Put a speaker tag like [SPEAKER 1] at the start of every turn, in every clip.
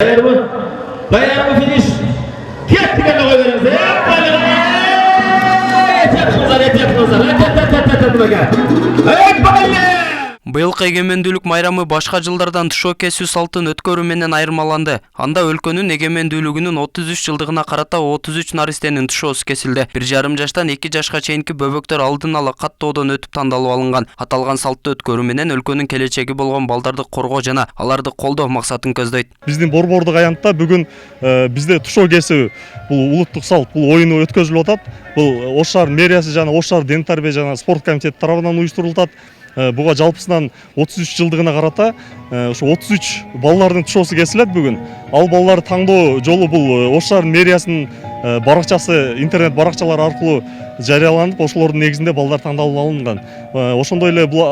[SPEAKER 1] Dayanımı finish. Kettikten koy veririz.
[SPEAKER 2] Быйылкы эгемендүүлүк майрамы башка жылдардан тышоо кесүү салтын өткөрүү менен айырмаланды. Анда өлкөнүн эгемендүүлүгүнүн 33 жылдыгына карата 33 наристенин тышоосу кесилди. 1,5 жаштан 2 жашка чейинки бөбөктөр алдын ала каттоодон өтүп тандалып алынган. Аталган салтты өткөрүү менен өлкөнүн келечеги болгон балдарды коргоо жана аларды колдоо максатын көздөйт.
[SPEAKER 3] Биздин Борбордук аянтта бүгүн бизде тышоо кесүү бул улуттук салт, бул оюну өткөзүлүп атат. Бул Ош шаар мэриясы жана Ош шаар ден тарбия жана спорт комитети тарабынан уюштурулуп атат. Буга жалпысынан 33 жылдыгына карата ошо 33 балдардын тышоосу кесилет бүгүн. Ал балдар таңдоо жолу бул Ош шаар мэриясынын баракчасы, интернет баракчалары аркылуу жарыяланып, ошолордун негизинде балдар тандалып алынган. Ошондой эле бул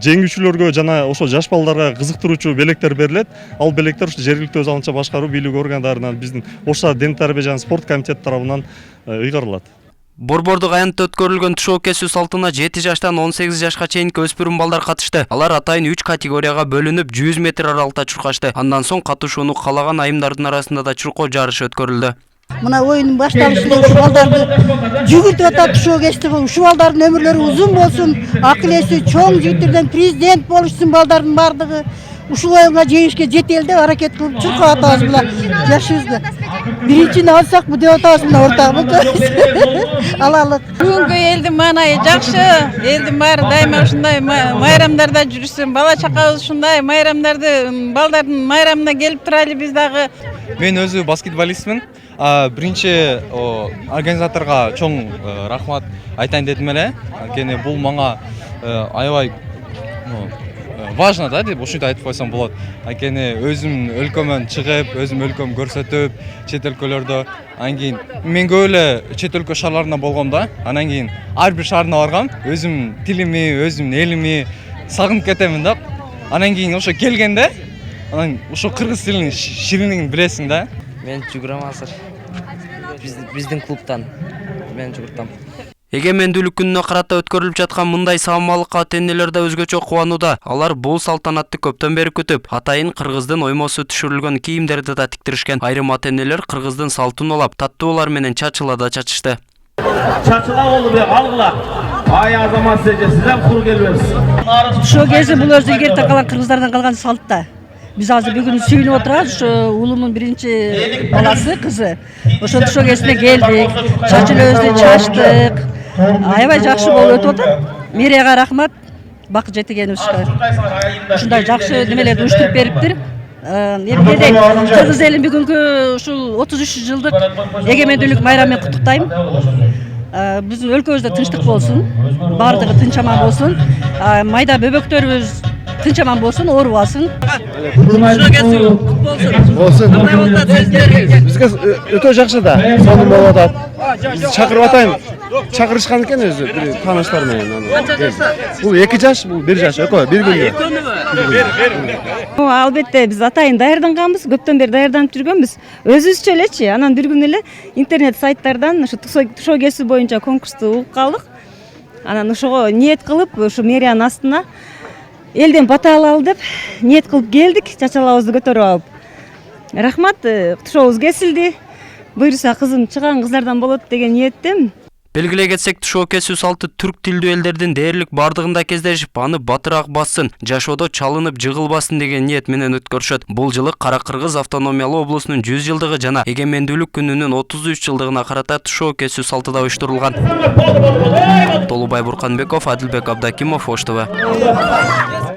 [SPEAKER 3] жеңүүчүлөргө жана ошо жаш балдарга кызыктыруучу белектер берилет. Ал белектер ушу жергиликтүү өз алынча башкаруу бийлик органдарынан биздин Ош шаар ден тарбия жана спорт комитети тарабынан ыйгарылат.
[SPEAKER 2] Борбордук аянтта өткөрүлгөн тышоо кесүү салтына 7 жаштан 18 жашка чейинки өспүрүм балдар катышты. Алар атайын 3 категорияга бөлүнүп 100 метр аралыкта чуркашты. Андан соң катышууну каалаган айымдардын арасында да чуркоо жарышы өткөрүлдү.
[SPEAKER 4] Мына оюндун башталышында ушу балдарды жүгүртүп атат, тышоо кести. Ушу балдардын өмүрлөрү узун болсун, акыл эси чоң жигиттерден президент болушсун балдардын бардыгы. Ушул оюнга жеңишке жетели деп аракет кылып чуркап атабыз була жашыбызды. Биринчини алсак бу деп атабыз мына ортагыбыз. Алалык.
[SPEAKER 5] Бүгүнкү элдин маанайы жакшы. Элдин баары дайыма ушундай майрамдарда жүрсүн. Бала чакабыз ушундай майрамдарды, балдардын майрамына келип турайлы биз дагы.
[SPEAKER 6] Мен өзү баскетболистмин. Биринчи организаторго чоң рахмат айтайын дедим эле. Анткени бул мага аябай важно да деп ушинтип айтып койсом болот. Анткени өзүм өлкөмөн чыгып, өзүм өлкөм көрсөтүп, чет өлкөлөрдө, анан кийин мен көп эле чет өлкө шаарларында болгом да. Анан кийин ар бир шаарына баргам, өзүм тилими, өзүм элими сагынып кетемин да. Анан кийин ошо келгенде, анан ошо кыргыз тилинин шириндигин билесиң да.
[SPEAKER 7] Мен жүгүрөм азыр. Биздин клубтан мен жүгүртам.
[SPEAKER 2] Эгемендүүлүк күнүнө карата өткөрүлүп жаткан мындай саамалыкка ата-энелер да өзгөчө кубанууда. Алар бул салтанатты көптөн бери күтүп, атайын кыргыздын оймосу түшүрүлгөн кийимдерди да тиктиришкен. Айрым ата-энелер кыргыздын салтын улап, таттуулар менен чачыла да чачышты.
[SPEAKER 1] Çaçıla oldu be algıla. Ay azamat sizden kuru gelmez.
[SPEAKER 4] Тышоо кесүү бул өзү илгертен калган кыргыздардан калган салт да. Биз азыр бүгүн сүйүнүп отурабыз, ошо улумдун биринчи баласы, кызы. Ошо тышоо кесүүнө келдик, чачылыбызды чачтык. Аябай жакшы болуп өтүп атат. Мэрияга рахмат, Бакыт Жетегеновичке. Ушундай жакшы немелерди уюштуруп бериптир. Эмгедек кыргыз элин бүгүнкү ушул 33 жылдык эгемендүүлүк майрамын куттуктайм. Биздин өлкөбүздө тынчтык болсун, баардыгы тынч аман болсун. Майда бөбөктөрүбүз тынч аман болсун, оорубасын.
[SPEAKER 8] Болсун. Бизге өтө жакшы да, сонун болуп атат. Биз чакырып атайын. Чакырышкан экен өзү бир тааныштар менен. Бул 2 жаш, бул 1 жаш, экөө бир күндө.
[SPEAKER 9] Албетте биз атайын даярданганбыз, көптөн бери даярданып жүргөнбүз. Өзүбүзчө элечи, анан бир күн эле интернет сайттардан ушу тышоо кесүү боюнча конкурсту угуп калдык. Анан ошого ниет кылып, ушу мэриянын астына элден бата алалы деп ниет кылып келдик, чачалабызды көтөрүп алып. Рахмат, тышообуз кесилди. Буюрса кызым чыган кыздардан болот деген ниеттемин.
[SPEAKER 2] Белгилей кетсек, тышоо кесүү салты түрк тилдүү элдердин дээрлик бардыгында кездешип, аны батыраак бассын, жашоодо чалынып жыгылбасын деген ниет менен өткөрүшөт. Бул жылы Кара Кыргыз автономиялуу облусунун 100 жылдыгы жана эгемендүүлүк күнүнүн 33 жылдыгына карата тышоо кесүү салты да уюштурулган. Толубай Бурканбеков, Адилбек Абдакимов, Ош ТВ.